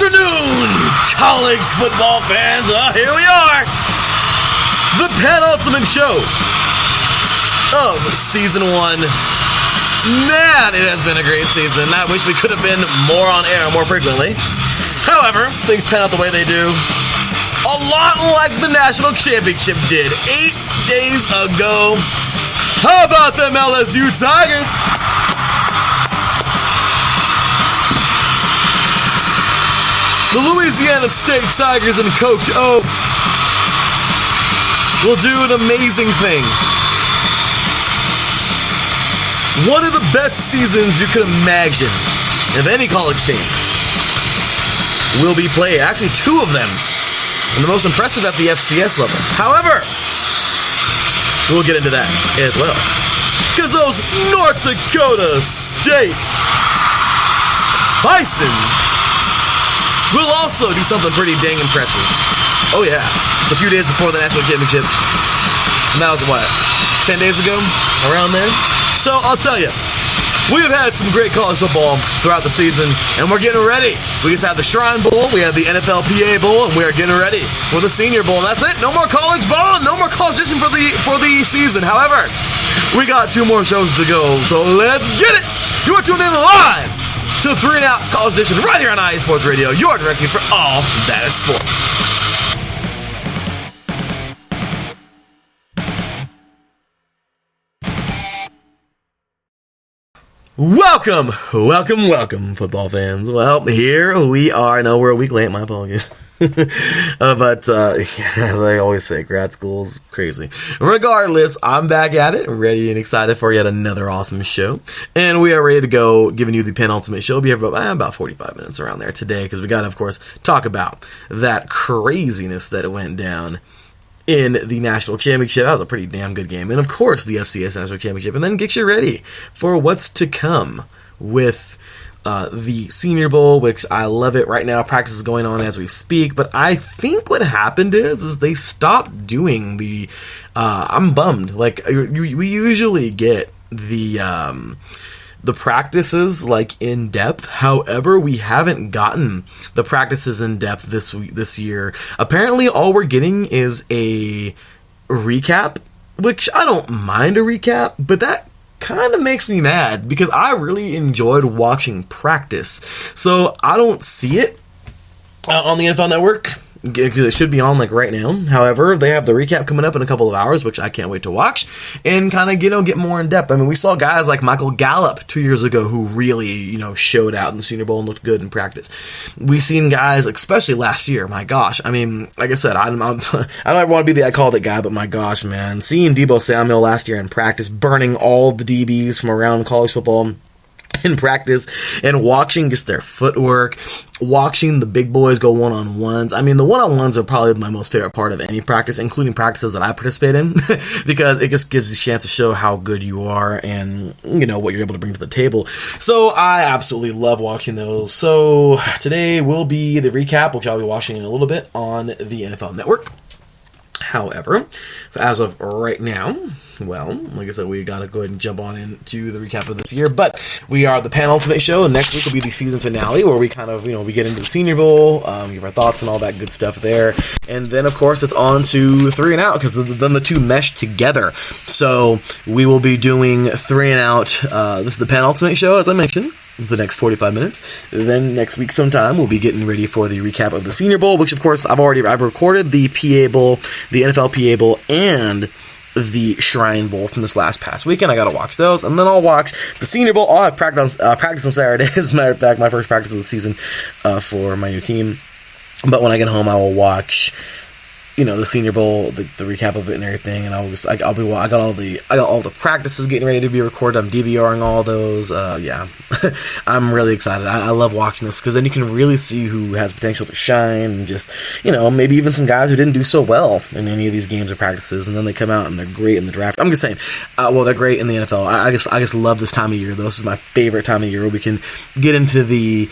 afternoon, college football fans. Here we are. The penultimate show of Season 1. Man, it has been a great season. I wish we could have been more on air more frequently. However, things pan out the way they do. A lot like the National Championship did 8 days ago. How about them LSU Tigers? The Louisiana State Tigers and Coach O will do an amazing thing. One of the best seasons you could imagine of any college team will be played. Actually, 2 of them. And the most impressive at the FCS level. However, we'll get into that as well. Because those North Dakota State Bison will also do something pretty dang impressive. Oh yeah, it's a few days before the National Championship. And that was what, 10 days ago? Around there? So I'll tell you, we have had some great college football throughout the season, and we're getting ready. We just had the Shrine Bowl, we had the NFLPA Bowl, and we are getting ready for the Senior Bowl. And that's it. No more college ball, no more college edition for the season. However, we got 2 more shows to go, so let's get it. You are tuned in live to 3 and Out College Edition right here on IE Sports Radio, your directory for all that is sports. Welcome, football fans. Well, here we are. No, we're a week late. My apologies. But as I always say, grad school's crazy. Regardless, I'm back at it, ready and excited for yet another awesome show. And we are ready to go, giving you the penultimate show. We'll be here for about 45 minutes around there today, because we got to, of course, talk about that craziness that went down in the National Championship. That was a pretty damn good game. And of course, the FCS National Championship. And then get you ready for what's to come with the Senior Bowl, which I love it right now. Practice is going on as we speak. But I think what happened is they stopped doing the... I'm bummed. Like, we usually get the practices like in depth. However, we haven't gotten the practices in depth this year. Apparently, all we're getting is a recap, which I don't mind a recap, but that kind of makes me mad because I really enjoyed watching practice. So I don't see it on the NFL Network, because it should be on like right now. However, they have the recap coming up in a couple of hours, which I can't wait to watch and kind of get more in depth. I mean, we saw guys like Michael Gallup 2 years ago who really showed out in the Senior Bowl and looked good in practice. We've seen guys, especially last year. My gosh, I mean, like I said, I don't ever want to be the I called it guy, but my gosh, man, seeing Deebo Samuel last year in practice, burning all the DBs from around college football in practice, and watching just their footwork, watching the big boys go one-on-ones. I mean, the one-on-ones are probably my most favorite part of any practice, including practices that I participate in, because it just gives you a chance to show how good you are and, what you're able to bring to the table. So I absolutely love watching those. So today will be the recap, which I'll be watching in a little bit on the NFL Network. However, as of right now, well, like I said, we got to go ahead and jump on into the recap of this year. But we are the penultimate show, and next week will be the season finale, where we kind of, we get into the Senior Bowl, give our thoughts and all that good stuff there. And then, of course, it's on to 3 and Out, because then the 2 mesh together. So we will be doing 3 and Out. This is the penultimate show, as I mentioned, the next 45 minutes. Then next week sometime, we'll be getting ready for the recap of the Senior Bowl, which, of course, I've recorded the PA Bowl, the NFL PA Bowl, and the Shrine Bowl from this past weekend. I gotta watch those, and then I'll watch the Senior Bowl. I'll have practice on Saturday. As a matter of fact, my first practice of the season for my new team. But when I get home, I will watch the Senior Bowl, the recap of it and everything, and I got all the practices getting ready to be recorded. I'm DVRing all those. Yeah, I'm really excited. I love watching this, because then you can really see who has potential to shine, and just maybe even some guys who didn't do so well in any of these games or practices, and then they come out and they're great in the draft. I'm just saying, they're great in the NFL. I just love this time of year, though. This is my favorite time of year, where we can get into the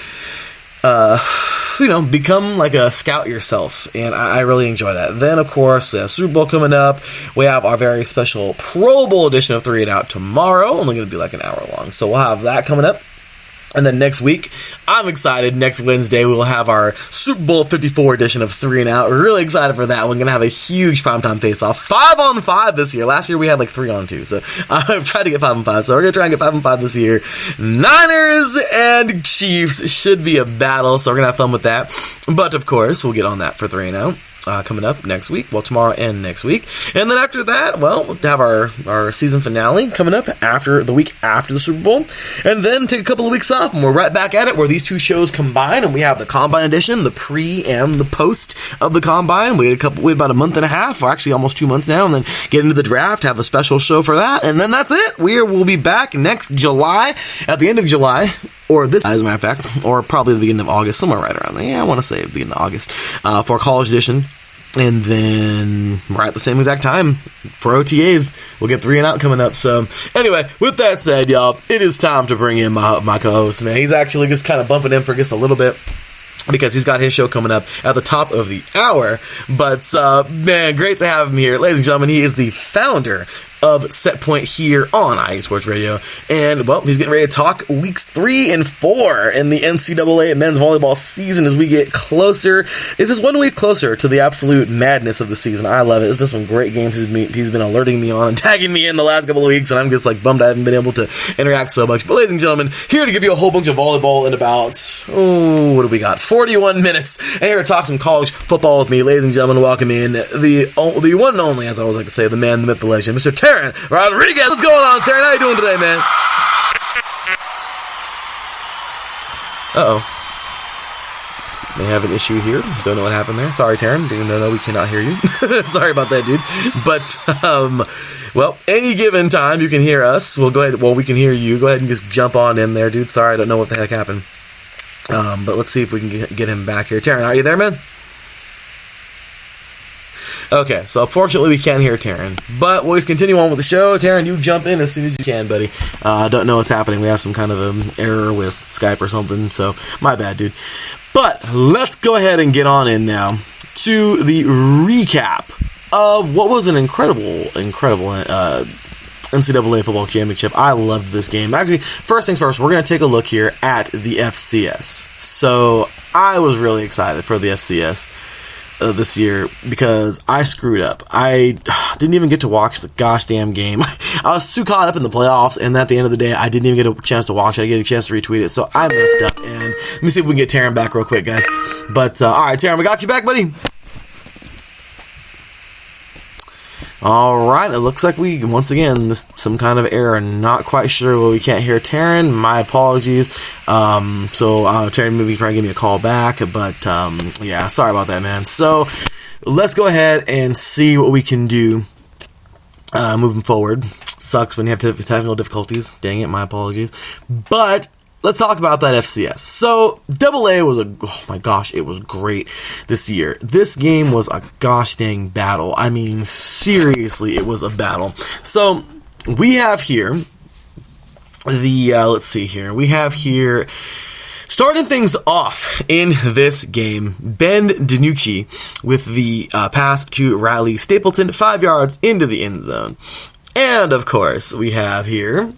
become like a scout yourself, and I really enjoy that. Then, of course, the Super Bowl coming up. We have our very special Pro Bowl edition of 3 and Out tomorrow, only going to be like an hour long, so we'll have that coming up. And then next week, I'm excited. Next Wednesday, we will have our Super Bowl 54 edition of 3 and Out. We're really excited for that. We're going to have a huge primetime face-off. 5-on-5 this year. Last year, we had like 3-on-2. So I've tried to get 5-on-5. So we're going to try and get 5-on-5 this year. Niners and Chiefs should be a battle. So we're going to have fun with that. But, of course, we'll get on that for 3 and Out. Coming up next week, well, tomorrow and next week. And then after that, well, we'll have our season finale coming up after the week after the Super Bowl. And then take a couple of weeks off, and we're right back at it where these two shows combine, and we have the Combine edition, the pre and the post of the Combine. We had about a month and a half, or actually almost 2 months now, and then get into the draft, have a special show for that, and then that's it. We'll be back next July, at the end of July, or this, as a matter of fact, or probably the beginning of August, somewhere right around there. Yeah, I want to say the beginning of August, for College Edition. And then right at the same exact time for OTAs, we'll get 3 and Out coming up. So anyway, with that said, y'all, it is time to bring in my co-host, man. He's actually just kind of bumping in for just a little bit, because he's got his show coming up at the top of the hour. But, man, great to have him here. Ladies and gentlemen, he is the founder of Set Point here on IE Sports Radio. And, well, he's getting ready to talk weeks 3 and 4 in the NCAA men's volleyball season as we get closer. It's just 1 week closer to the absolute madness of the season. I love it. It's been some great games he's been alerting me on and tagging me in the last couple of weeks, and I'm just, like, bummed I haven't been able to interact so much. But, ladies and gentlemen, here to give you a whole bunch of volleyball in about, what do we got? 41 minutes. And here to talk some college football with me, ladies and gentlemen, welcome in the one and only, as I always like to say, the man, the myth, the legend, Mr. Terry Rodriguez. What's going on, Taryn? How you doing today, man? Uh-oh. May have an issue here. Don't know what happened there. Sorry, Taryn. No, we cannot hear you. Sorry about that, dude. But, well, any given time you can hear us. We'll go ahead. Well, we can hear you. Go ahead and just jump on in there, dude. Sorry, I don't know what the heck happened. But let's see if we can get him back here. Taryn, are you there, man? Okay, so unfortunately we can't hear Taryn, but we'll continue on with the show. Taryn, you jump in as soon as you can, buddy. Don't know what's happening. We have some kind of an error with Skype or something, so my bad, dude. But let's go ahead and get on in now to the recap of what was an incredible NCAA football championship. I loved this game. Actually, first things first, we're going to take a look here at the FCS. So I was really excited for the FCS this year because I screwed up. I didn't even get to watch the gosh damn game. I was too caught up in the playoffs, and at the end of the day, I didn't even get a chance to watch it. I get a chance to retweet it, so I messed up. And let me see if we can get Taryn back real quick, guys. But, alright, Taryn, we got you back, buddy. Alright, it looks like once again, some kind of error. Not quite sure why we can't hear Taryn. My apologies. Taryn maybe try and give me a call back, but, yeah, sorry about that, man. So, let's go ahead and see what we can do, moving forward. Sucks when you have technical difficulties. Dang it, my apologies. But, let's talk about that FCS. So, AA was oh my gosh, it was great this year. This game was a gosh dang battle. I mean, seriously, it was a battle. So, we have here let's see here. We have here, starting things off in this game, Ben DiNucci with the pass to Riley Stapleton, 5 yards into the end zone. And, of course, we have here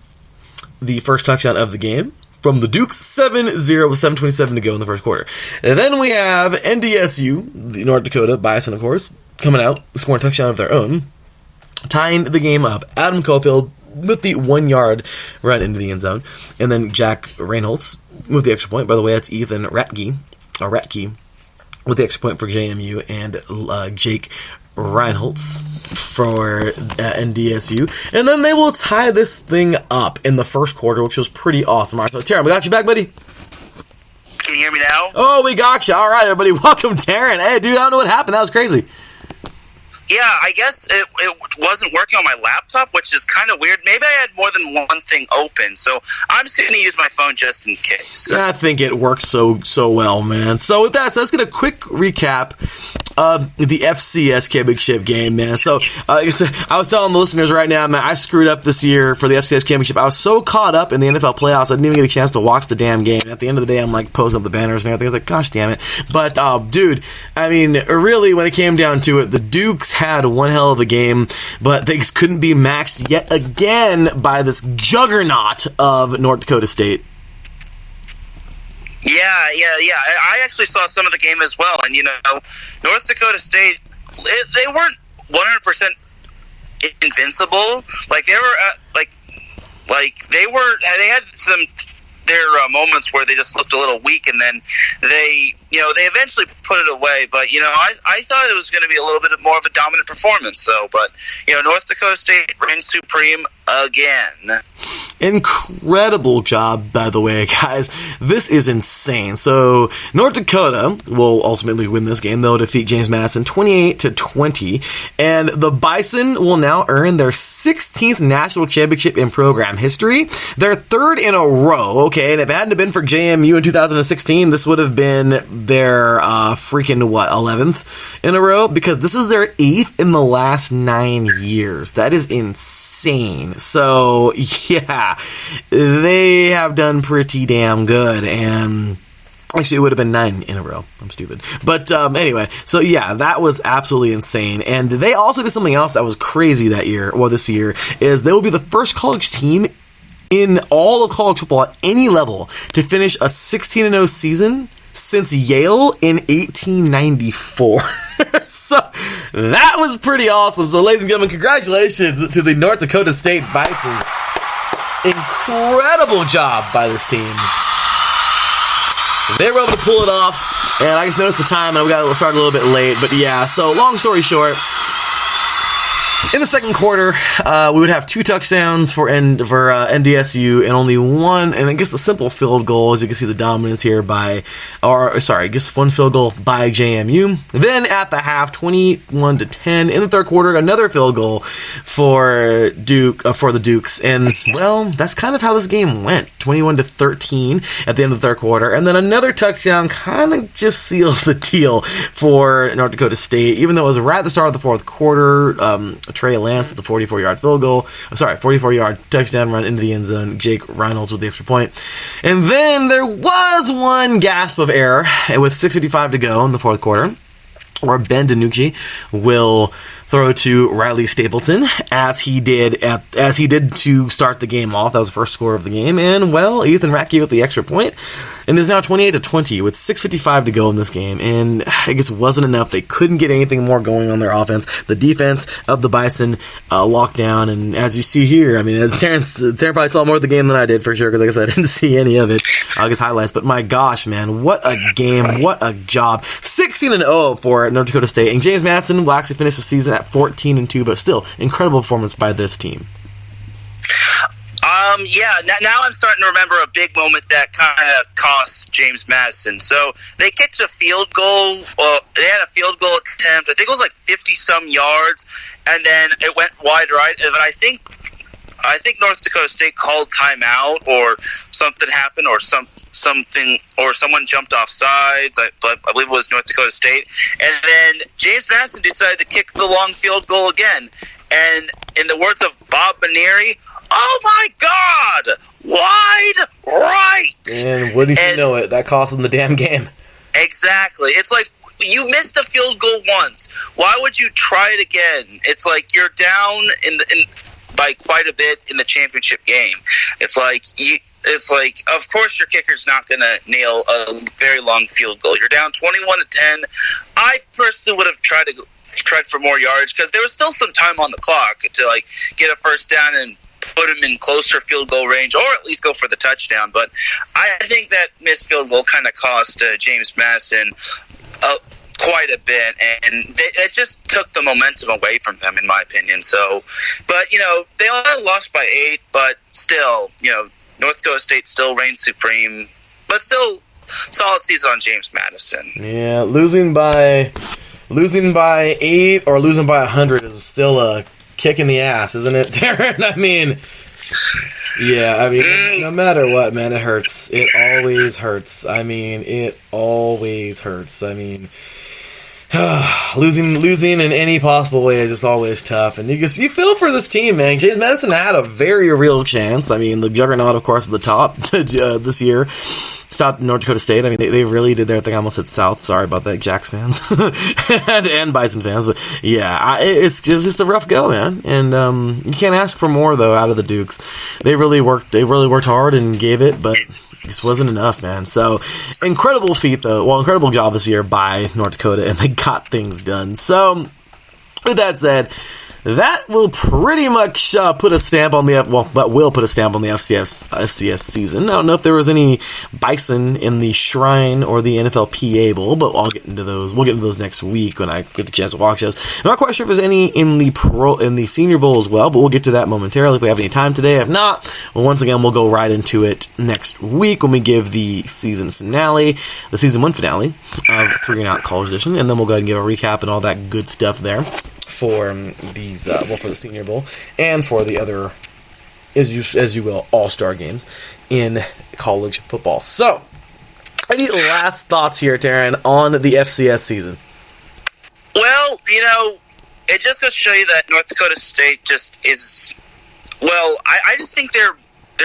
the first touchdown of the game from the Dukes, 7-0 with 7:27 to go in the first quarter. And then we have NDSU, the North Dakota Bison, of course, coming out, scoring a touchdown of their own, tying the game up. Adam Cofield with the 1 yard run into the end zone. And then Jack Reinholtz with the extra point. By the way, that's Ethan Ratke with the extra point for JMU, and Jake Reinholtz for NDSU. And then they will tie this thing up in the first quarter, which was pretty awesome. All right, so Taryn, we got you back, buddy? Can you hear me now? Oh, we got you. All right, everybody. Welcome, Taryn. Hey, dude, I don't know what happened. That was crazy. Yeah, I guess it wasn't working on my laptop, which is kind of weird. Maybe I had more than one thing open, so I'm just going to use my phone just in case. I think it works so well, man. So with that, let's get a quick recap of the FCS championship game, man. So I was telling the listeners right now, man, I screwed up this year for the FCS championship. I was so caught up in the NFL playoffs, I didn't even get a chance to watch the damn game. And at the end of the day, I'm like posting up the banners and everything. I was like, gosh damn it. But, dude, I mean, really, when it came down to it, the Dukes had one hell of a game, but they couldn't be matched yet again by this juggernaut of North Dakota State. Yeah. I actually saw some of the game as well, and North Dakota State, they weren't 100% invincible. Like they were, they had their moments where they just looked a little weak, and then they eventually put it away. But I thought it was going to be a little bit more of a dominant performance, though. But North Dakota State reigned supreme again. Incredible job, by the way, guys. This is insane. So North Dakota will ultimately win this game. They'll defeat James Madison 28-20, and the Bison will now earn their 16th national championship in program history, their third in a row. Okay, and if it hadn't been for JMU in 2016, this would have been their 11th in a row, because this is their 8th in the last 9 years. That is insane. So yeah, they have done pretty damn good, and actually it would have been 9 in a row. I'm stupid. But anyway, so yeah, that was absolutely insane. And they also did something else that was crazy this year, is they will be the first college team in all of college football at any level to finish a 16-0 season since Yale in 1894. So that was pretty awesome. So ladies and gentlemen, congratulations to the North Dakota State Bison. Incredible job by this team. They were able to pull it off, and I just noticed the time, and we got to start a little bit late. But yeah, so long story short, in the second quarter, we would have 2 touchdowns for NDSU and only one, and I guess the simple field goal, as you can see the dominance here one field goal by JMU. Then at the half, 21-10. In the third quarter, another field goal for the Dukes, and well, that's kind of how this game went. 21-13 at the end of the third quarter, and then another touchdown kind of just sealed the deal for North Dakota State, even though it was right at the start of the fourth quarter. Trey Lance with the 44-yard touchdown run into the end zone. Jake Reynolds with the extra point. And then there was one gasp of air with 6:55 to go in the fourth quarter, where Ben DiNucci will throw to Riley Stapleton, as he did to start the game off. That was the first score of the game. And, well, Ethan Ratke with the extra point. And it's now 28-20 with 6:55 to go in this game. And I guess it wasn't enough. They couldn't get anything more going on their offense. The defense of the Bison locked down. And as you see here, I mean, as Terrence probably saw more of the game than I did, for sure, because like I said, I didn't see any of it. I guess highlights. But my gosh, man, what a game. What a job. 16-0 for North Dakota State. And James Madison will actually finish the season at 14-2, but still, incredible performance by this team. Now I'm starting to remember a big moment that kind of cost James Madison. So they kicked a field goal. They had a field goal attempt. I think it was like 50-some yards, and then it went wide right. And then I think North Dakota State called timeout, or something happened, or something, or someone jumped off sides. I believe it was North Dakota State. And then James Madison decided to kick the long field goal again. And in the words of Bob Maneri, oh my God, wide right. And wouldn't you know it, that cost them the damn game. Exactly. It's like, you missed a field goal once. Why would you try it again? It's like you're down by quite a bit in the championship game. It's like, of course your kicker's not going to nail a very long field goal. You're down 21-10. I personally would have tried for more yards, because there was still some time on the clock to get a first down and put him in closer field goal range, or at least go for the touchdown. But I think that missed field goal kind of cost James Madison quite a bit, and it just took the momentum away from them, in my opinion. So, but they only lost by 8, but still, North Dakota State still reigns supreme, but still solid season on James Madison. Yeah, losing by 8 or losing by 100 is still a kick in the ass, isn't it, Darren? I mean, no matter what, man, it hurts. It always hurts. I mean, it always hurts. I mean, losing in any possible way is just always tough. And you feel for this team, man. James Madison had a very real chance. I mean, the juggernaut, of course, at the top this year. Stopped North Dakota State. I mean, they really did their thing. I almost said South. Sorry about that, Jacks fans and Bison fans. But yeah, it was just a rough go, man. And you can't ask for more though out of the Dukes. They really worked hard and gave it. But just wasn't enough, man. So, incredible feat, though. Well, incredible job this year by North Dakota, and they got things done. So, with that said, that will pretty much put a stamp on the FCS season. I don't know if there was any bison in the Shrine or the NFLPA Bowl, but I'll get into those. We'll get into those next week when I get the chance to watch those. I'm not quite sure if there's any in the Senior Bowl as well, but we'll get to that momentarily if we have any time today. If not, well, once again, we'll go right into it next week when we give the season 1 finale of 3 and Out College Edition, and then we'll go ahead and give a recap and all that good stuff there for these, for the Senior Bowl and for the other, as you will, all-star games in college football. So, any last thoughts here, Taryn, on the FCS season? Well, it just goes to show you that North Dakota State just is. Well, I just think they're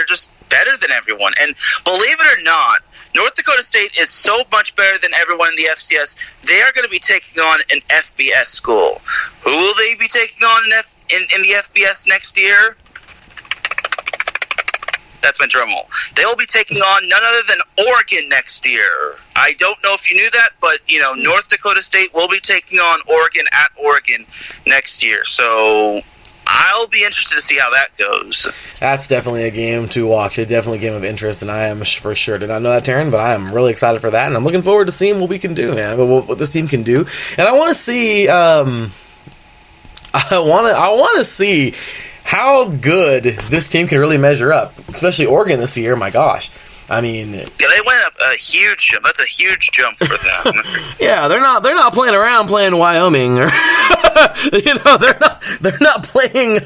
just better than everyone, and believe it or not, North Dakota State is so much better than everyone in the FCS. They are going to be taking on an FBS school. Who will they be taking on in the FBS next year? That's my drum roll. They will be taking on none other than Oregon next year. I don't know if you knew that, but North Dakota State will be taking on Oregon at Oregon next year. So I'll be interested to see how that goes. That's definitely a game to watch. It's definitely a game of interest, and I am for sure did not know that, Taryn, but I am really excited for that, and I'm looking forward to seeing what we can do, man. What this team can do, and I want to see. I want to see how good this team can really measure up, especially Oregon this year. My gosh. I mean, yeah, they went up a huge jump. That's a huge jump for them. Yeah, they're not playing around playing Wyoming, or they're not playing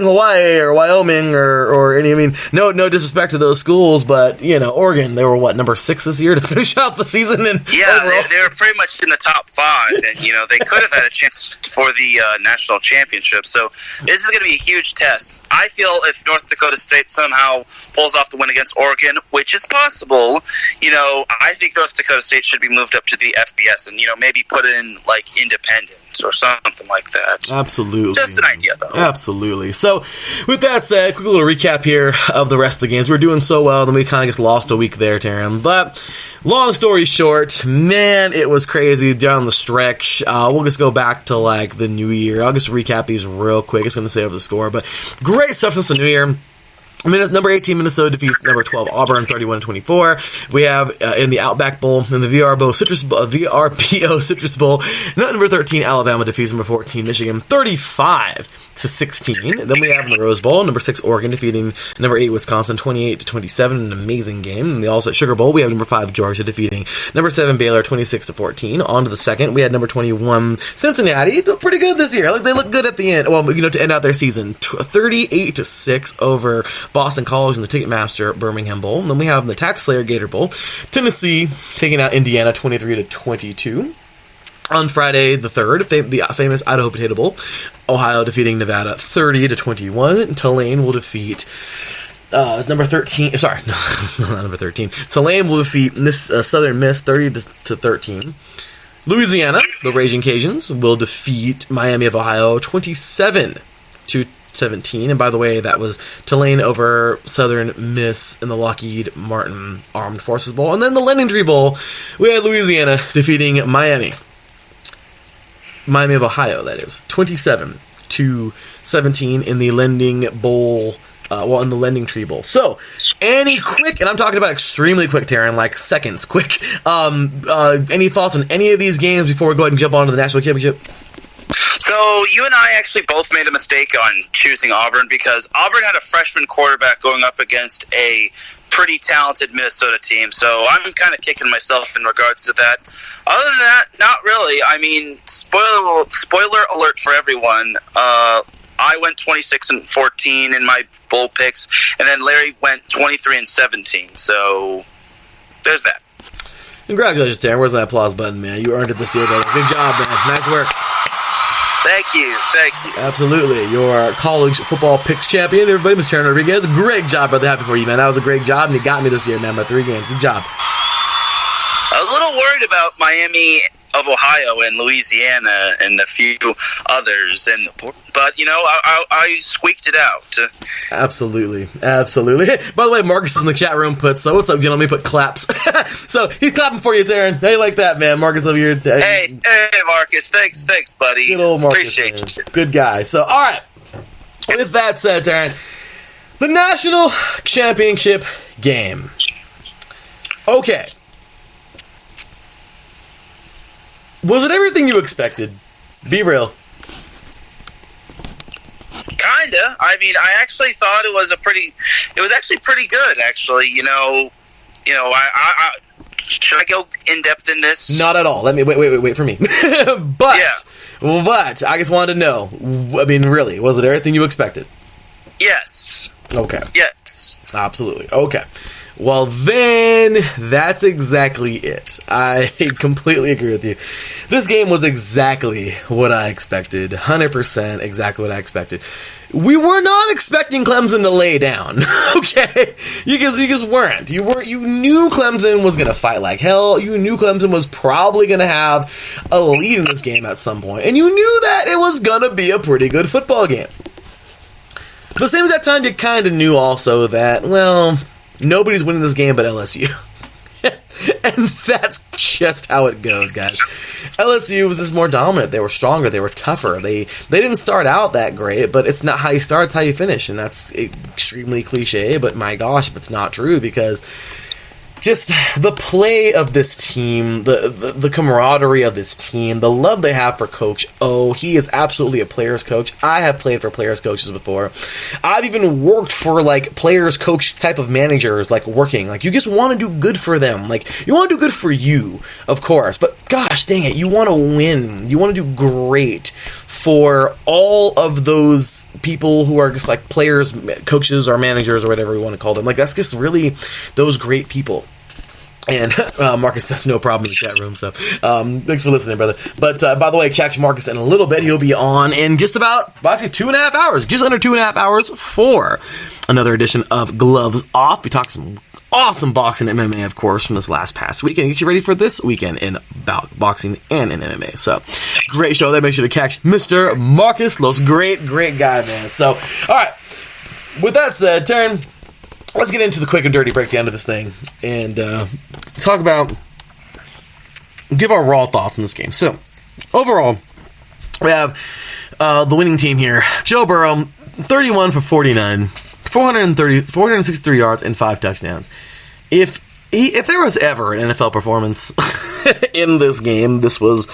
Hawaii or Wyoming or any. I mean, no disrespect to those schools, but Oregon, they were number 6 this year to finish out the season, and yeah, they were pretty much in the top 5, and they could have had a chance for the national championship. So this is going to be a huge test. I feel if North Dakota State somehow pulls off the win against Oregon, which is possible, I think North Dakota State should be moved up to the FBS and, maybe put in, Independence or something like that. Absolutely. Just an idea, though. Absolutely. So, with that said, quick little recap here of the rest of the games. We're doing so well, then we kind of just lost a week there, Taryn. But, long story short, man, it was crazy down the stretch. We'll just go back to, the new year. I'll just recap these real quick. It's going to say over the score, but great stuff since the new year. Number 18, Minnesota defeats number 12, Auburn, 31-24. We have in the Outback Bowl, in the VRBO Citrus Bowl, number 13, Alabama defeats number 14, Michigan, 35-16. Then we have in the Rose Bowl, number 6, Oregon defeating number 8, Wisconsin, 28-27, an amazing game. In the Also at Sugar Bowl, we have number 5, Georgia defeating number 7, Baylor, 26-14. On to the second, we had number 21, Cincinnati, pretty good this year. They look good at the end. Well, to end out their season, 38-6 over Boston College in the Ticketmaster Birmingham Bowl. And then we have in the Tax Slayer Gator Bowl, Tennessee taking out Indiana 23-22. On Friday the 3rd, the famous Idaho Potato Bowl, Ohio defeating Nevada 30-21. Tulane will defeat number 13. Sorry, no, not number 13. Tulane will defeat Southern Miss 30-13. Louisiana, the Raging Cajuns, will defeat Miami of Ohio 27-17. And by the way, that was Tulane over Southern Miss in the Lockheed Martin Armed Forces Bowl. And then the Lending Tree Bowl, we had Louisiana defeating Miami of Ohio, that is, 27-17 in the Lending Bowl, in the Lending Tree Bowl. So, any quick, and I'm talking about extremely quick, Taryn, seconds quick, any thoughts on any of these games before we go ahead and jump on to the National Championship? So, you and I actually both made a mistake on choosing Auburn because Auburn had a freshman quarterback going up against a pretty talented Minnesota team, so I'm kind of kicking myself in regards to that. Other than that, not really. I mean, spoiler alert for everyone. I went 26-14 in my bowl picks, and then Larry went 23-17. So there's that. Congratulations, Darren. Where's that applause button, man? You earned it this year, brother. Good job, man. Nice work. Thank you. Absolutely. Your college football picks champion, everybody, Mr. Taryn Rodriguez. Great job, brother. Happy for you, man. That was a great job, and you got me this year, man, by 3 games. Good job. I was a little worried about Miami of Ohio and Louisiana and a few others, but I squeaked it out. Absolutely. By the way, Marcus in the chat room puts, so what's up, gentlemen? He put claps. So he's clapping for you, Darren. How you like that, man? Marcus over here. Hey, Marcus. Thanks, buddy. Good old Marcus. Appreciate you. Good guy. So, all right. With that said, Darren, the national championship game. Okay. Was it everything you expected? Be real. Kinda. I mean, I actually thought it was actually pretty good. Actually, I should I go in depth in this? Not at all. Let me wait for me. But I just wanted to know. I mean, really, was it everything you expected? Yes. Okay. Yes. Absolutely. Okay. Well, then, that's exactly it. I completely agree with you. This game was exactly what I expected. 100% exactly what I expected. We were not expecting Clemson to lay down, okay? You just weren't. You knew Clemson was going to fight like hell. You knew Clemson was probably going to have a lead in this game at some point. And you knew that it was going to be a pretty good football game. But at the same exact time, you kind of knew also that, well, nobody's winning this game but LSU. And that's just how it goes, guys. LSU was just more dominant. They were stronger. They were tougher. They didn't start out that great, but it's not how you start, it's how you finish. And that's extremely cliche, but my gosh, if it's not true, because just the play of this team, the camaraderie of this team, the love they have for Coach O. He is absolutely a player's coach. I have played for players' coaches before. I've even worked for, like, players' coach type of managers, like, working. Like, you just want to do good for them. Like, you want to do good for you, of course. But, gosh dang it, you want to win. You want to do great for all of those people who are just, like, players, coaches, or managers, or whatever you want to call them. Like, that's just really those great people. And Marcus has no problem in the chat room, so thanks for listening, brother. But by the way, catch Marcus in a little bit. He'll be on in just about, actually, 2.5 hours, just under 2.5 hours for another edition of Gloves Off. We talked some awesome boxing and MMA, of course, from this past weekend. Get you ready for this weekend in boxing and in MMA. So, great show there. Make sure to catch Mr. Marcus Los. Great guy, man. So, all right. With that said, Taryn, let's get into the quick and dirty breakdown of this thing and talk about, give our raw thoughts on this game. So, overall, we have the winning team here. Joe Burrow, 31 for 49, 463 yards and 5 touchdowns. If there was ever an NFL performance in this game, this was,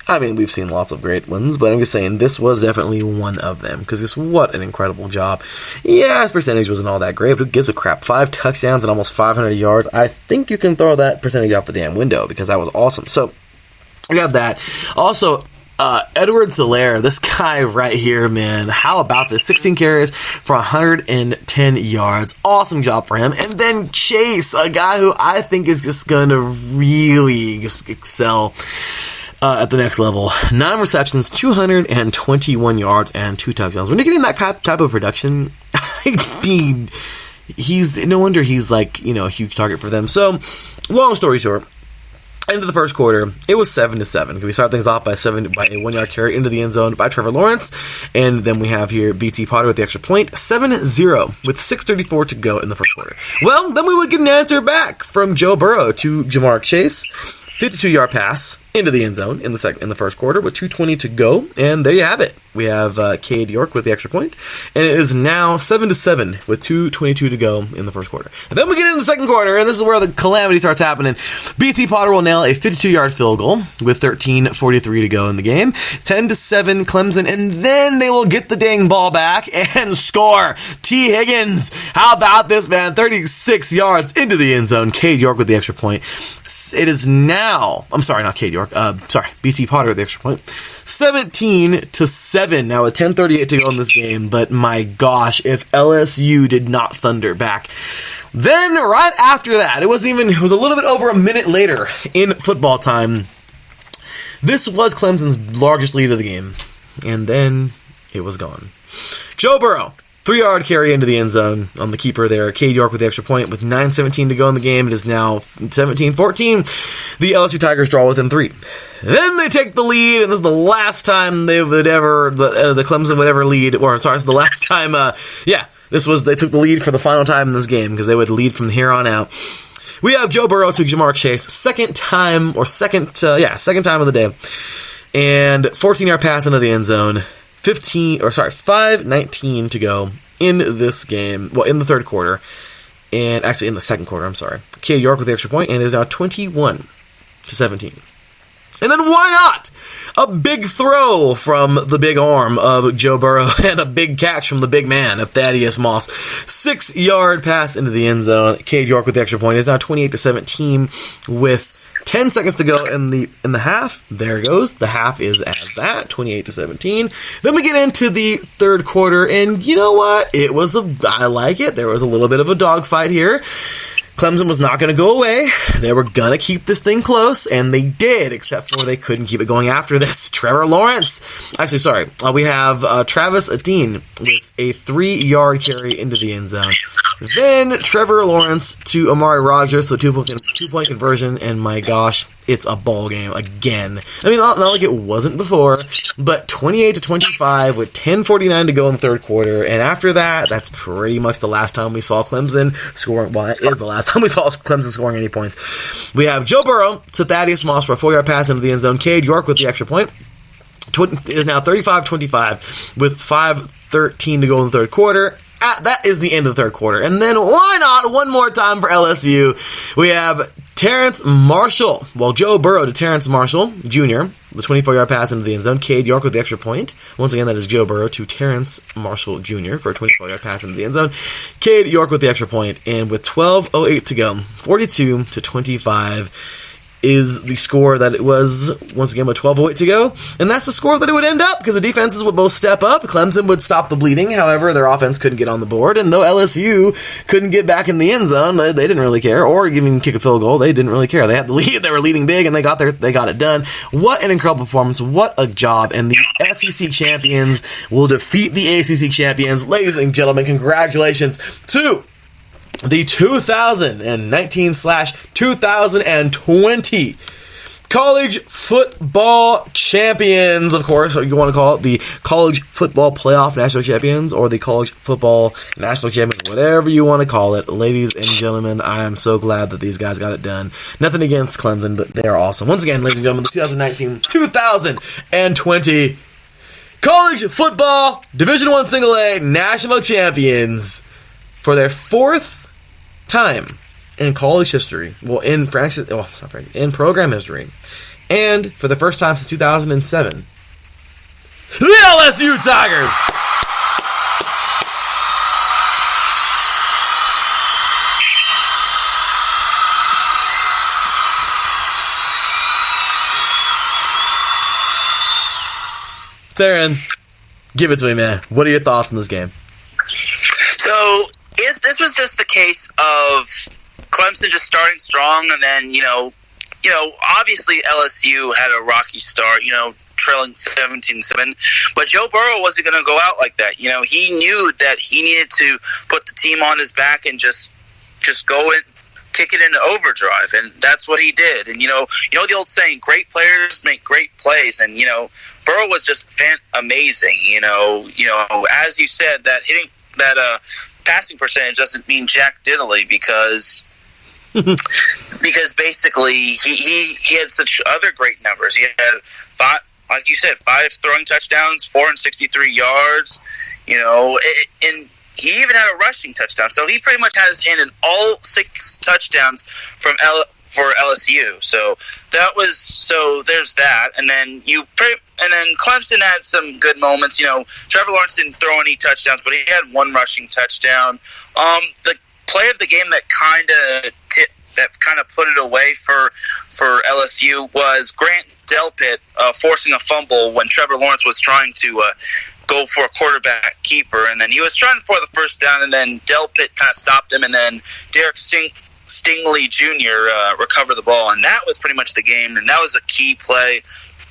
I mean, we've seen lots of great ones, but I'm just saying this was definitely one of them, because just what an incredible job. Yeah, his percentage wasn't all that great, but who gives a crap? 5 touchdowns and almost 500 yards. I think you can throw that percentage out the damn window, because that was awesome. So, we have that. Also, Edward Solaire, this guy right here, man, how about this? 16 carries for 110 yards. Awesome job for him. And then Chase, a guy who I think is just going to really just excel at the next level. 9 receptions, 221 yards, and 2 touchdowns. When you're getting that type of production, I mean, no wonder he's like, a huge target for them. So, long story short, end of the first quarter, it was 7-7. We start things off by a 1-yard carry into the end zone by Trevor Lawrence, and then we have here BT Potter with the extra point, 7-0 with 6:34 to go in the first quarter. Well, then we would get an answer back from Joe Burrow to Jamar Chase, 52-yard pass into the end zone in the first quarter with 2:20 to go, and there you have it. We have Cade York with the extra point, and it is now 7-7 with 2:22 to go in the first quarter. And then we get into the second quarter, and this is where the calamity starts happening. BT Potter will nail a 52-yard field goal with 13:43 to go in the game. 10-7 Clemson, and then they will get the dang ball back and score. T. Higgins, how about this, man? 36 yards into the end zone. Cade York with the extra point. It is now, I'm sorry, not Cade York. BT Potter with the extra point. 17-7. Now with 10:38 to go in this game, but my gosh, if LSU did not thunder back. Then right after that, it was a little bit over a minute later in football time. This was Clemson's largest lead of the game, and then it was gone. Joe Burrow, 3-yard carry into the end zone on the keeper there. Cade York with the extra point with 9:17 to go in the game. It is now 17-14. The LSU Tigers draw within 3. Then they take the lead, and this is the last time the Clemson would ever lead. Or sorry, it's the last time. They took the lead for the final time in this game because they would lead from here on out. We have Joe Burrow to Jamar Chase, second time of the day, and 14-yard pass into the end zone. 5:19 to go in this game. Well, in the third quarter, and actually in the second quarter. I'm sorry. Cade York with the extra point, and it is now 21-17. And then why not? A big throw from the big arm of Joe Burrow and a big catch from the big man of Thaddeus Moss. 6-yard pass into the end zone. Cade York with the extra point. It's now 28-17 with 10 seconds to go in the half. There it goes. The half is as that, 28-17. Then we get into the third quarter, and you know what? I like it. There was a little bit of a dogfight here. Clemson was not going to go away. They were going to keep this thing close, and they did, except for they couldn't keep it going after this. Trevor Lawrence. Actually, sorry. We have Travis Etienne with a 3-yard carry into the end zone. Then Trevor Lawrence to Amari Rogers, so two-point conversion, and my gosh, it's a ball game again. I mean, not like it wasn't before, but 28-25 with 10:49 to go in the third quarter, and after that, that's pretty much the last time we saw Clemson scoring. Well, it is the last time we saw Clemson scoring any points. We have Joe Burrow to Thaddeus Moss for a 4-yard pass into the end zone. Cade York with the extra point. It is now 35-25 with 5:13 to go in the third quarter. That is the end of the third quarter. And then why not one more time for LSU? We have Terrence Marshall. Well, Joe Burrow to Terrence Marshall, Jr., the 24-yard pass into the end zone. Cade York with the extra point. Once again, that is Joe Burrow to Terrence Marshall, Jr. for a 24-yard pass into the end zone. Cade York with the extra point. And with 12:08 to go, 42-25 is the score that it was, once again, with 12:08 to go. And that's the score that it would end up, because the defenses would both step up. Clemson would stop the bleeding. However, their offense couldn't get on the board. And though LSU couldn't get back in the end zone, they didn't really care. Or even kick a field goal, they didn't really care. They had the lead. They were leading big, and they got it done. What an incredible performance. What a job. And the SEC champions will defeat the ACC champions. Ladies and gentlemen, congratulations to the 2019/2020 college football champions, of course, or you want to call it the college football playoff national champions or the college football national champions, whatever you want to call it. Ladies and gentlemen, I am so glad that these guys got it done. Nothing against Clemson, but they are awesome. Once again, ladies and gentlemen, the 2019-2020 college football Division I Single A national champions for their fourth time in college history, in program history, and for the first time since 2007, the LSU Tigers. Taryn, give it to me, man. What are your thoughts on this game? So, this was just the case of Clemson just starting strong, and then, obviously LSU had a rocky start, trailing 17-7, but Joe Burrow wasn't going to go out like that. He knew that he needed to put the team on his back and just go and kick it into overdrive, and that's what he did. And, the old saying, great players make great plays, and, Burrow was just amazing, as you said, that hitting that passing percentage doesn't mean jack diddly because basically he had such other great numbers. He had 5 throwing touchdowns, 463 yards, and he even had a rushing touchdown. So he pretty much had his hand in all 6 touchdowns for LSU. So there's that, and then Clemson had some good moments. Trevor Lawrence didn't throw any touchdowns, but he had 1 rushing touchdown. The play of the game that kind of put it away for LSU was Grant Delpit forcing a fumble when Trevor Lawrence was trying to go for a quarterback keeper, and then he was trying for the first down, and then Delpit kind of stopped him, and then Derek Stingley Jr. recovered the ball, and that was pretty much the game, and that was a key play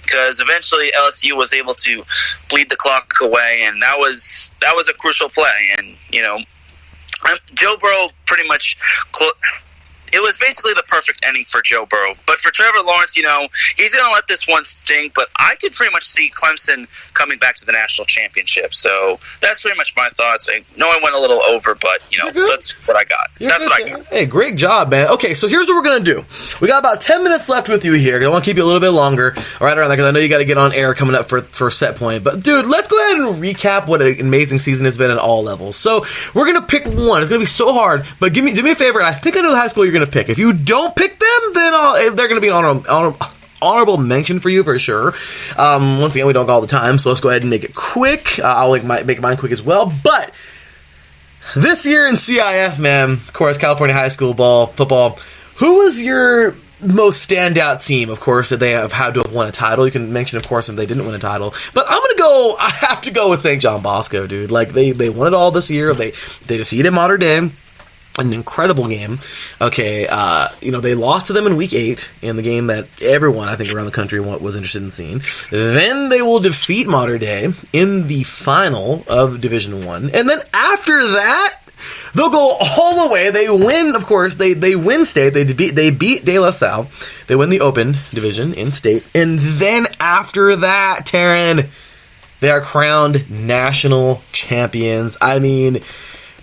because eventually LSU was able to bleed the clock away, and that was a crucial play. And Joe Burrow pretty much it was basically the perfect ending for Joe Burrow. But for Trevor Lawrence, he's going to let this one stink. But I could pretty much see Clemson coming back to the national championship. So that's pretty much my thoughts. I know I went a little over, but that's what I got. That's what I got. Hey, great job, man. Okay, so here's what we're going to do. We got about 10 minutes left with you here. I want to keep you a little bit longer, right around that, because I know you got to get on air coming up for set point. But, dude, let's go ahead and recap what an amazing season has been at all levels. So we're going to pick one. It's going to be so hard, but do me a favor. I think I know the high school you're going to pick. If you don't pick them, then they're going to be an honorable mention for you for sure. Once again, we don't go all the time, so let's go ahead and make it quick. I'll make mine quick as well. But this year in CIF, man, of course, California high school football, who was your most standout team, of course, that they have had to have won a title? You can mention, of course, if they didn't win a title. But I have to go with St. John Bosco, dude. Like, they won it all this year. They defeated Mater Dei. An incredible game. Okay, they lost to them in week 8 in the game that everyone, I think, around the country was interested in seeing. Then they will defeat Mater Dei in the final of Division 1. And then after that, they'll go all the way. They win, of course. They win state. They beat De La Salle. They win the Open Division in state. And then after that, Taryn, they are crowned national champions. I mean,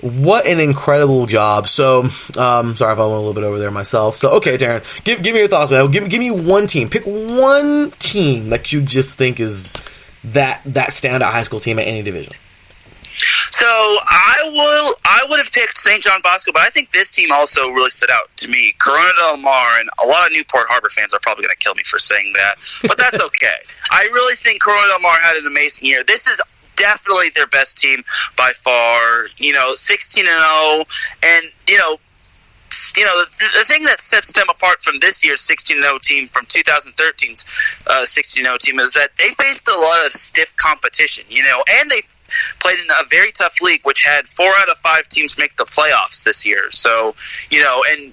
what an incredible job. So, sorry if I went a little bit over there myself. So, okay, Darren, give me your thoughts, man. Give me one team. Pick one team that you just think is that standout high school team at any division. So I would have picked St. John Bosco, but I think this team also really stood out to me. Corona Del Mar, and a lot of Newport Harbor fans are probably going to kill me for saying that, but that's okay. I really think Corona Del Mar had an amazing year. This is definitely their best team by far. 16-0, and the thing that sets them apart from this year's 16-0 team from 2013's 16-0 team is that they faced a lot of stiff competition, and they played in a very tough league, which had 4 out of 5 teams make the playoffs this year. So, and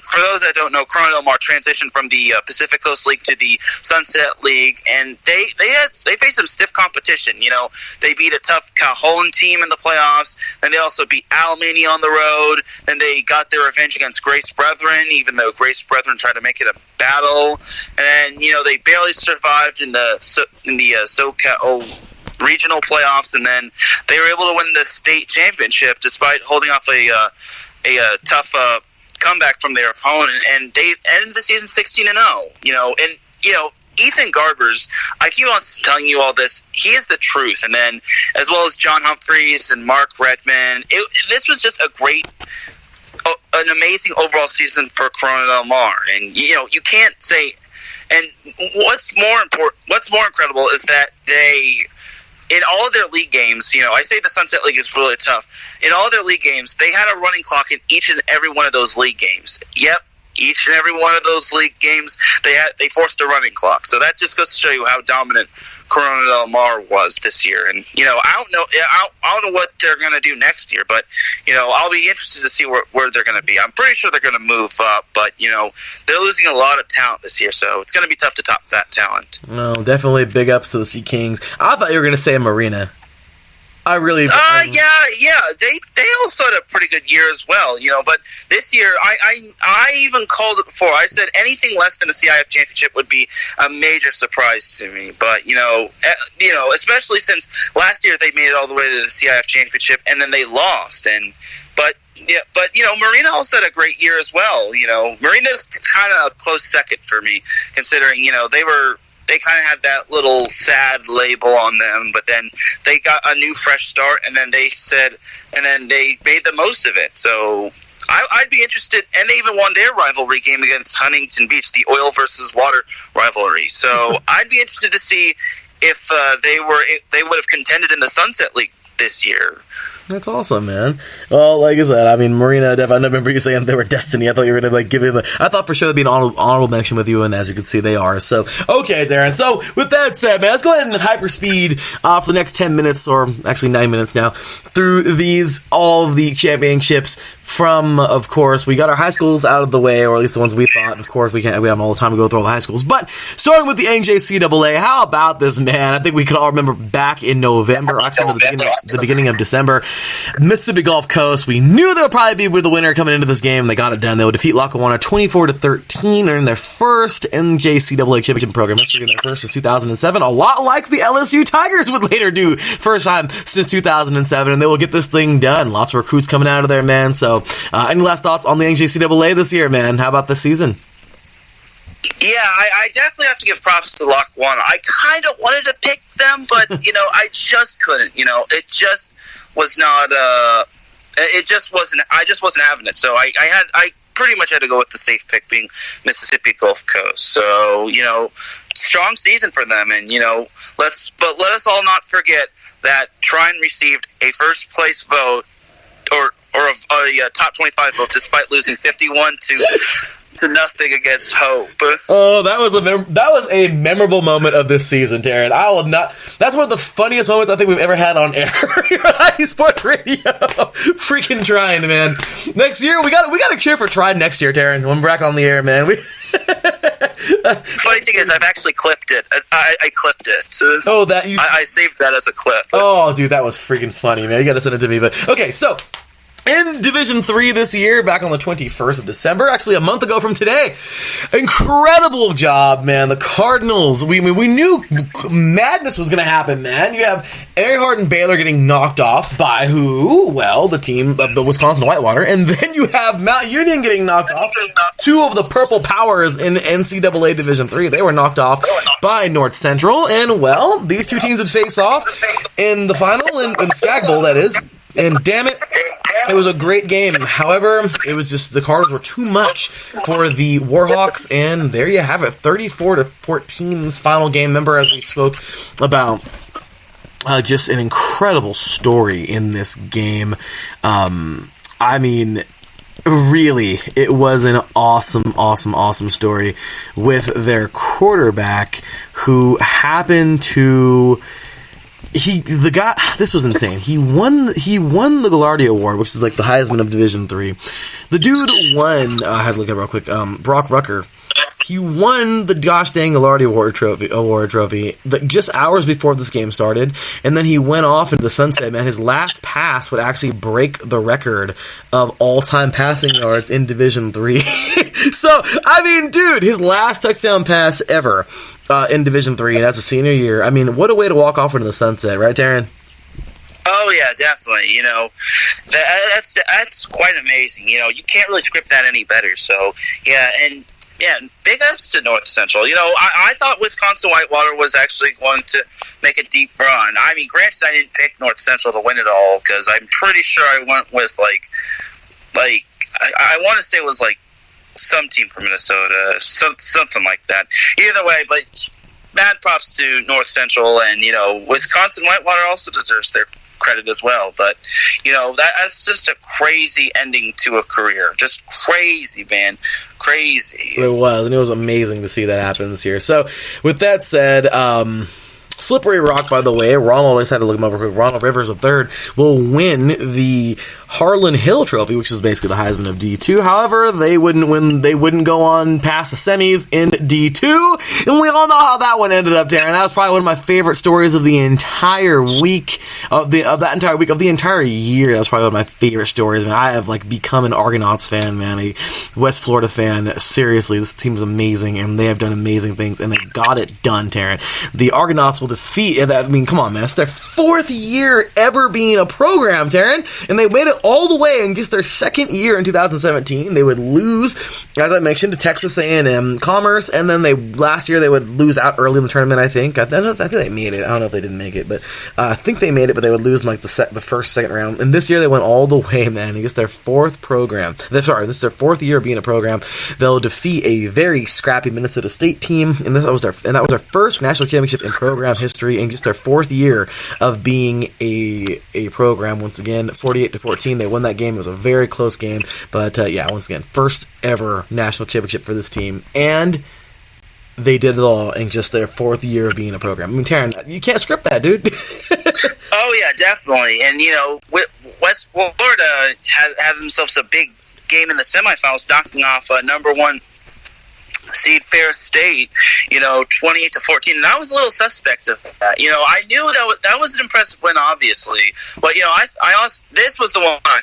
for those that don't know, Corona Del Mar transitioned from the Pacific Coast League to the Sunset League, and they faced some stiff competition. They beat a tough Cajon team in the playoffs, then they also beat Alamany on the road, then they got their revenge against Grace Brethren, even though Grace Brethren tried to make it a battle, and then, they barely survived in the SoCal regional playoffs, and then they were able to win the state championship despite holding off a tough comeback from their opponent, and they ended the season 16-0. Ethan Garbers, I keep on telling you all this, he is the truth. And then, as well as John Humphreys and Mark Redmond, this was just an amazing overall season for Corona Del Mar. And you can't say. And what's more incredible is that they, in all of their league games, I say the Sunset League is really tough. In all of their league games, they had a running clock in each and every one of those league games. Yep, each and every one of those league games, they forced a running clock. So that just goes to show you how dominant Corona Del Mar was this year. And I don't know what they're going to do next year, but I'll be interested to see where they're going to be. I'm pretty sure they're going to move up, but they're losing a lot of talent this year, so it's going to be tough to top that talent. No, definitely big ups to the Sea Kings. I thought you were going to say Marina. I really. Yeah. They also had a pretty good year as well, But this year, I even called it before. I said anything less than a CIF championship would be a major surprise to me. But especially since last year they made it all the way to the CIF championship and then they lost. But Marina also had a great year as well. Marina's kind of a close second for me, considering they kind of had that little sad label on them, but then they got a new fresh start, and then they made the most of it. So I'd be interested, and they even won their rivalry game against Huntington Beach, the oil versus water rivalry. So I'd be interested to see if they would have contended in the Sunset League this year. That's awesome, man. Well, like I said, I mean, Marina, I remember you saying they were Destiny. I thought you were going to give it. I thought for sure it'd be an honorable mention with you, and as you can see, they are. So, okay, Darren. So, with that said, man, let's go ahead and hyperspeed for the next 10 minutes, or actually 9 minutes now, through all of the championships from, of course, we got our high schools out of the way, or at least the ones we thought. Of course, we have all the time to go through all the high schools. But starting with the NJCAA, how about this, man? I think we could all remember back in November, actually the beginning of December, Mississippi Gulf Coast. We knew they would probably be the winner coming into this game. They got it done. They would defeat Lackawanna 24-13, earning their first NJCAA championship program history. Their first since 2007. A lot like the LSU Tigers would later do, first time since 2007, and they will get this thing done. Lots of recruits coming out of there, man. So, any last thoughts on the NJCAA this year, man? How about this season? Yeah, I definitely have to give props to Lackawanna. I kind of wanted to pick them, but, I just couldn't. It just was not, it just wasn't, I just wasn't having it. So I pretty much had to go with the safe pick being Mississippi Gulf Coast. So, strong season for them. And, let us all not forget that Trine received a first place vote or a top 25 vote despite losing 51 to nothing against Hope. Oh, that was a memorable moment of this season, Taryn. I will not. That's one of the funniest moments I think we've ever had on air here on IE Sports Radio. Freaking Trine, man. Next year we got to cheer for Trine next year, Taryn. When we're back on the air, man. Funny thing is, I've actually clipped it. I clipped it. Oh, I saved that as a clip. Oh, dude, that was freaking funny, man. You got to send it to me. But okay, so. In Division 3 this year, back on the 21st of December, actually a month ago from today, incredible job, man. The Cardinals, we knew madness was going to happen, man. You have Earhart and Baylor getting knocked off by who? Well, the team, the Wisconsin Whitewater, and then you have Mount Union getting knocked off. Two of the purple powers in NCAA Division 3, they were knocked off by North Central, and well, these two teams would face off in the final, in the Stag Bowl, that is. And damn it, it was a great game. However, it was just the Cardinals were too much for the Warhawks, and there you have it, 34-14's final game. Remember, as we spoke about, just an incredible story in this game. I mean, really, it was an awesome story with their quarterback who happened to. This was insane. He won the Ghilardi Award, which is like the Heisman of Division 3. The dude won, I had to look at it real quick, Brock Rucker. He won the gosh dang Ghilardi Award trophy just hours before this game started, and then he went off into the sunset, man. His last pass would actually break the record of all-time passing yards in Division 3. So, I mean, dude, his last touchdown pass ever in Division 3, and as a senior year, I mean, what a way to walk off into the sunset, right, Taryn? Oh yeah, definitely. That's quite amazing. You can't really script that any better. So yeah, and big ups to North Central. I thought Wisconsin Whitewater was actually going to make a deep run. I mean, granted, I didn't pick North Central to win it all because I'm pretty sure I went with I want to say it was like some team from Minnesota, something like that. Either way, but mad props to North Central, and Wisconsin Whitewater also deserves their credit as well. But that's just a crazy ending to a career. Just crazy, man. Crazy. It was, and it was amazing to see that happen this year. So with that said, Slippery Rock, by the way, Ronald, I just had to look him up real quick. Ronald Rivers III will win the Harlan Hill Trophy, which is basically the Heisman of D2. However, they wouldn't go on past the semis in D2, and we all know how that one ended up, Darren. That was probably one of my favorite stories of the entire week, of the entire year. That was probably one of my favorite stories. Man, I have become an Argonauts fan, man, a West Florida fan. Seriously, this team's amazing, and they have done amazing things, and they got it done, Taryn. The Argonauts will defeat. I mean, come on, man, it's their fourth year ever being a program, Taryn, and they made it all the way in just their second year in 2017. They would lose, as I mentioned, to Texas A&M Commerce, and then last year they would lose out early in the tournament, I think. I think they made it. I don't know if they didn't make it, but I think they made it, but they would lose in the first, second round. And this year they went all the way, man. It's their fourth program. This is their fourth year being a program. They'll defeat a very scrappy Minnesota State team, and that was their first national championship in program history, and just their fourth year of being a program. Once again, 48-14, they won that game. It was a very close game, but once again, first ever national championship for this team, and they did it all in just their fourth year of being a program. I mean, Taryn, you can't script that, dude. Oh yeah, definitely. And West Florida had themselves a big game in the semifinals, knocking off number 1 seed Ferris State, 28-14, and I was a little suspect of that. I knew that was an impressive win, obviously, but I also, this was the one I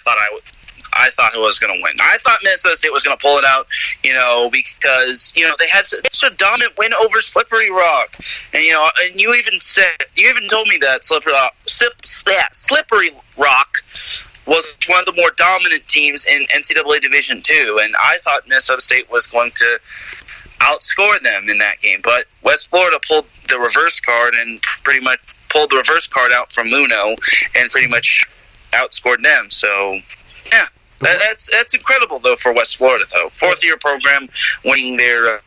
thought it was going to win. I thought Minnesota State was going to pull it out, because they had such a dominant win over Slippery Rock, and and you even told me that Slippery Rock was one of the more dominant teams in NCAA Division II, and I thought Minnesota State was going to outscore them in that game. But West Florida pulled the reverse card and pretty much pulled the reverse card out from Muno and pretty much outscored them. So, yeah. That's incredible, though, for West Florida, though. 4th-year program winning the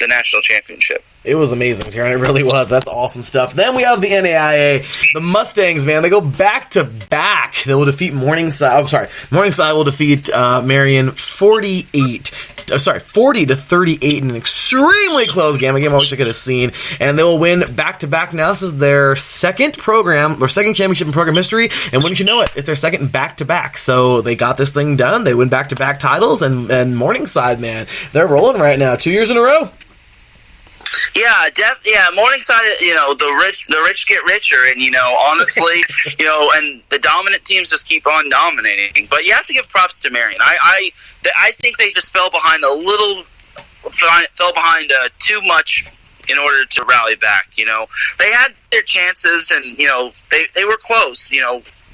national championship. It was amazing, Taryn. It really was. That's awesome stuff. Then we have the NAIA. The Mustangs, man, they go back-to-back. They will defeat Morningside. Oh, sorry. Morningside will defeat Marion 40-38 in an extremely close game. A game I wish I could have seen. And they will win back-to-back now. This is their second championship in program history. And wouldn't you know it, it's their second back-to-back. So they got this thing done. They win back-to-back titles. And Morningside, man, they're rolling right now. 2 years in a row. Yeah, Morningside, the rich get richer, and, honestly, and the dominant teams just keep on dominating. But you have to give props to Marion. I think they just fell behind too much in order to rally back. They had their chances, and, they were close,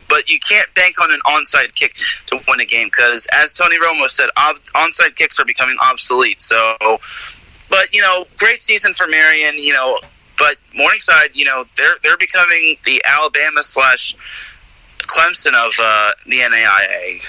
but you can't bank on an onside kick to win a game, because, as Tony Romo said, onside kicks are becoming obsolete, so... But, great season for Marion, but Morningside, they're becoming the Alabama/Clemson of the NAIA,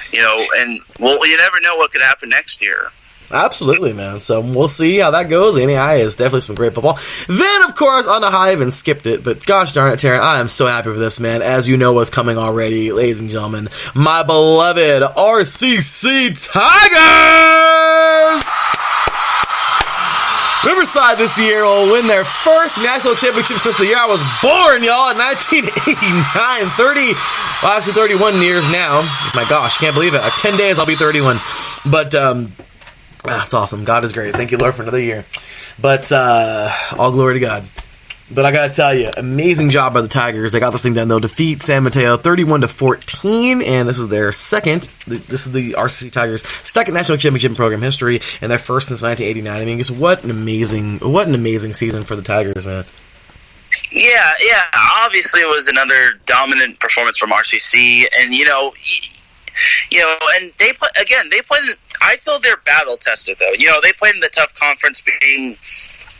and you never know what could happen next year. Absolutely, man. So we'll see how that goes. The NAIA is definitely some great football. Then, of course, on the high, I even skipped it, but gosh darn it, Taryn, I am so happy for this, man. As you know what's coming already, ladies and gentlemen, my beloved RCC Tigers! Riverside this year will win their first national championship since the year I was born, y'all, in 1989. 31 years now. My gosh, can't believe it. 10 days, I'll be 31. But, that's awesome. God is great. Thank you, Lord, for another year. But, all glory to God. But I gotta tell you, amazing job by the Tigers. They got this thing done. They'll defeat San Mateo 31-14, and this is their second. This is the RCC Tigers' second national championship in program history, and their first since 1989. I mean, just what an amazing season for the Tigers, man. Yeah. Obviously, it was another dominant performance from RCC, and and they played. I feel they're battle tested, though. They played in the tough conference, being.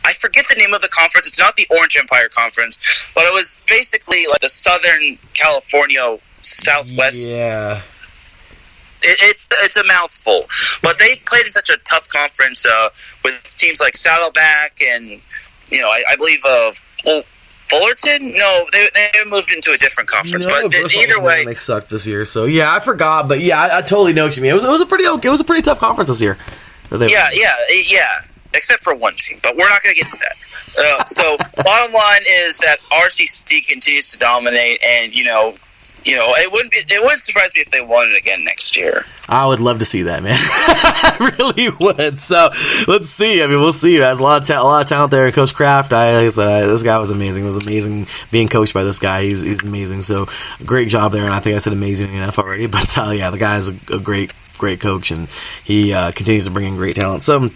I forget the name of the conference. It's not the Orange Empire Conference, but it was basically like the Southern California Southwest. Yeah. It's a mouthful. But they played in such a tough conference with teams like Saddleback and, I believe Fullerton? No, they moved into a different conference. But either way, they sucked this year. So yeah, I forgot. But yeah, I totally know what you mean. It was a pretty tough conference this year. Yeah. Except for one team, but we're not going to get to that. So, bottom line is that RCC continues to dominate, and it wouldn't surprise me if they won it again next year. I would love to see that, man. I really would. So let's see. I mean, we'll see. There's a lot of talent there. Coach Kraft, this guy was amazing. It was amazing being coached by this guy. He's amazing. So great job there, and I think I said amazing enough already. But the guy is a great coach, and he continues to bring in great talent. So.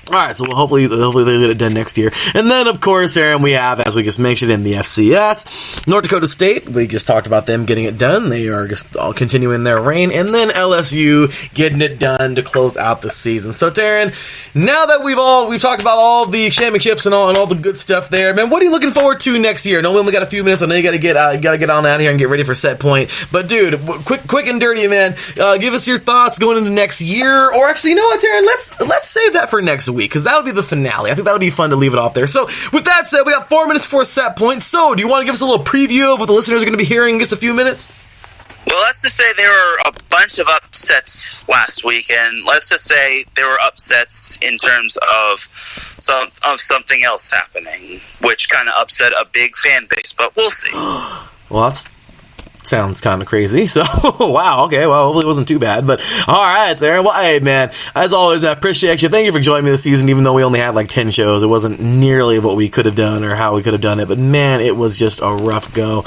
All right, so hopefully they'll get it done next year. And then, of course, Aaron, we have, as we just mentioned, in the FCS, North Dakota State. We just talked about them getting it done. They are just all continuing their reign. And then LSU getting it done to close out the season. So, Taryn, now that we've talked about all the championships and all the good stuff there, man, what are you looking forward to next year? I know we only got a few minutes. I know you got to get on out of here and get ready for set point. But, dude, quick and dirty, man. Give us your thoughts going into next year. Or actually, you know what, Taryn? Let's save that for next week, because that'll be the finale. I think that'll be fun to leave it off there. So, with that said, we got 4 minutes before set point. So, do you want to give us a little preview of what the listeners are going to be hearing in just a few minutes? Well, let's just say there were a bunch of upsets last week, and let's just say there were upsets in terms of something else happening, which kind of upset a big fan base, but we'll see. Well, that's sounds kind of crazy. So, wow, okay, well, hopefully it wasn't too bad. But, all right, Aaron. Well, hey, man, as always, man, I appreciate you. Thank you for joining me this season, even though we only had like 10 shows. It wasn't nearly what we could have done or how we could have done it. But, man, it was just a rough go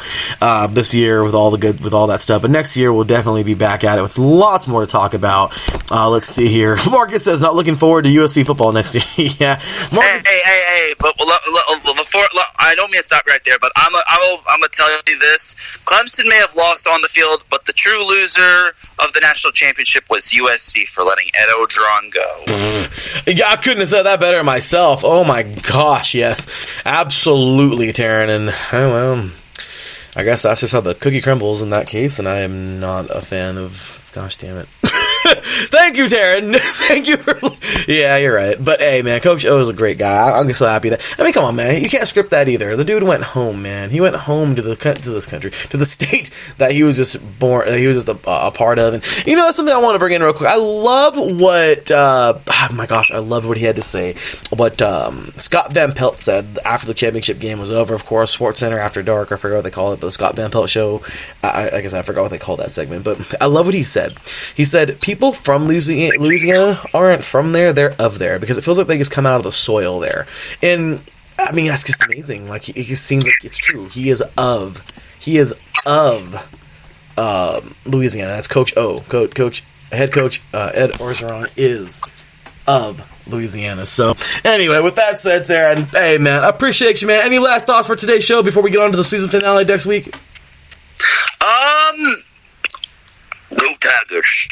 this year with all that stuff. But next year, we'll definitely be back at it with lots more to talk about. Let's see here. Marcus says, not looking forward to USC football next year. Yeah. Marcus, hey, but before, I don't mean to stop right there, but I'm gonna tell you this. Clemson may have lost on the field, but the true loser of the national championship was USC for letting Ed Orgeron go. Yeah, I couldn't have said that better myself. Oh my gosh, yes. Absolutely, Taryn. And, well, I guess that's just how the cookie crumbles in that case, and I am not a fan of, gosh damn it. Thank you, Taryn. Thank you for... Yeah, you're right. But, hey, man, Coach O is a great guy. I'm just so happy that... I mean, come on, man. You can't script that either. The dude went home, man. He went home to this country, to the state that he was just born... He was just a part of. And, you know, that's something I want to bring in real quick. I love what... oh, my gosh, I love what he had to say. What Scott Van Pelt said after the championship game was over. Of course, Sports Center After Dark. I forgot what they call it, but the Scott Van Pelt Show. I guess I forgot what they called that segment. But I love what he said. He said, people from Louisiana aren't from there, they're of there, because it feels like they just come out of the soil there. And I mean, that's just amazing. Like, it just seems like it's true. He is of Louisiana. That's Coach O. Head coach Ed Orgeron is of Louisiana. So anyway, with that said, Sarah, hey man, I appreciate you, man. Any last thoughts for today's show before we get on to the season finale next week? Go Tigers.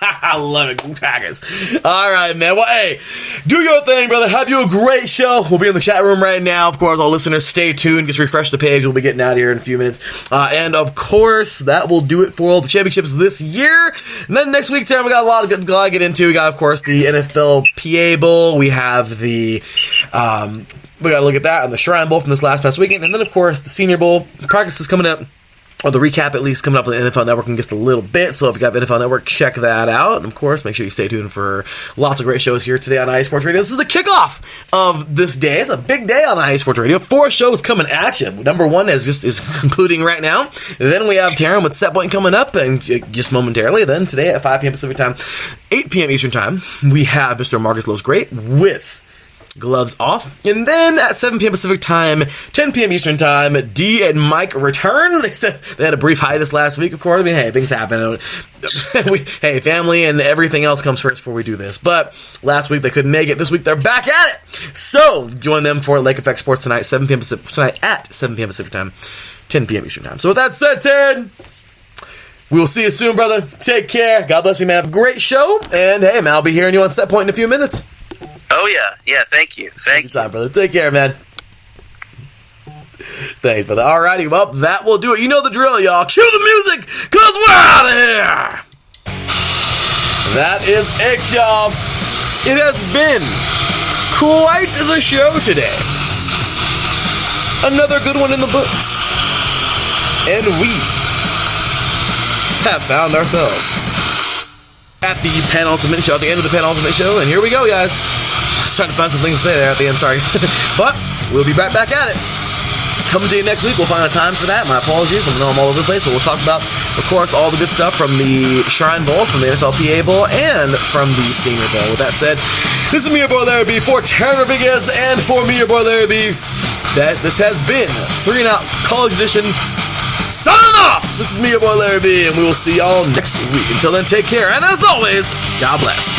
I love it. Go Tigers. All right, man. Well, hey, do your thing, brother. Have you a great show. We'll be in the chat room right now. Of course, all listeners, stay tuned. Just refresh the page. We'll be getting out of here in a few minutes. And, of course, that will do it for all the championships this year. And then next week, Sam, we got a lot of good to get into. We got, of course, the NFL PA Bowl. We have the... we got to look at that and the Shrine Bowl from this past weekend. And then, of course, the Senior Bowl. Practice is coming up. Or the recap, at least, coming up on the NFL Network in just a little bit. So if you got the NFL Network, check that out. And, of course, make sure you stay tuned for lots of great shows here today on IE Sports Radio. This is the kickoff of this day. It's a big day on IE Sports Radio. 4 shows coming at you. Number 1 is concluding right now. And then we have Taryn with Set Point coming up and just momentarily. Then today at 5 p.m. Pacific Time, 8 p.m. Eastern Time, we have Mr. Marcus Loves Great with Gloves Off. And then at 7 p.m. Pacific Time, 10 p.m. Eastern Time, D and Mike return. They said they had a brief hiatus last week, of course. I mean, hey, things happen. Hey, family and everything else comes first before we do this. But last week they couldn't make it. This week they're back at it. So join them for Lake Effect Sports tonight, 7 p.m. at 7 p.m. Pacific Time, 10 p.m. Eastern Time. So with that said, Taryn, we will see you soon, brother. Take care. God bless you, man. Have a great show. And hey, man, I'll be hearing you on Set Point in a few minutes. Oh, yeah, thank you. Thank you. Brother. Take care, man. Thanks, brother. Alrighty, well, that will do it. You know the drill, y'all. Cue the music, because we're out of here. That is it, y'all. It has been quite the show today. Another good one in the books. And we have found ourselves at the penultimate show, at the end of the penultimate show. And here we go, guys. Trying to find some things to say there at the end, sorry. But we'll be right back at it. Coming to you next week. We'll find a time for that. My apologies. I know I'm all over the place, but we'll talk about, of course, all the good stuff from the Shrine Bowl, from the NFL PA Bowl, and from the Senior Bowl. With that said, this is me, your boy Larry B, for Taryn Rodriguez, and for me, your boy Larry B. This has been 3 and Out College Edition. Signing off! This is me, your boy Larry B, and we will see y'all next week. Until then, take care, and as always, God bless.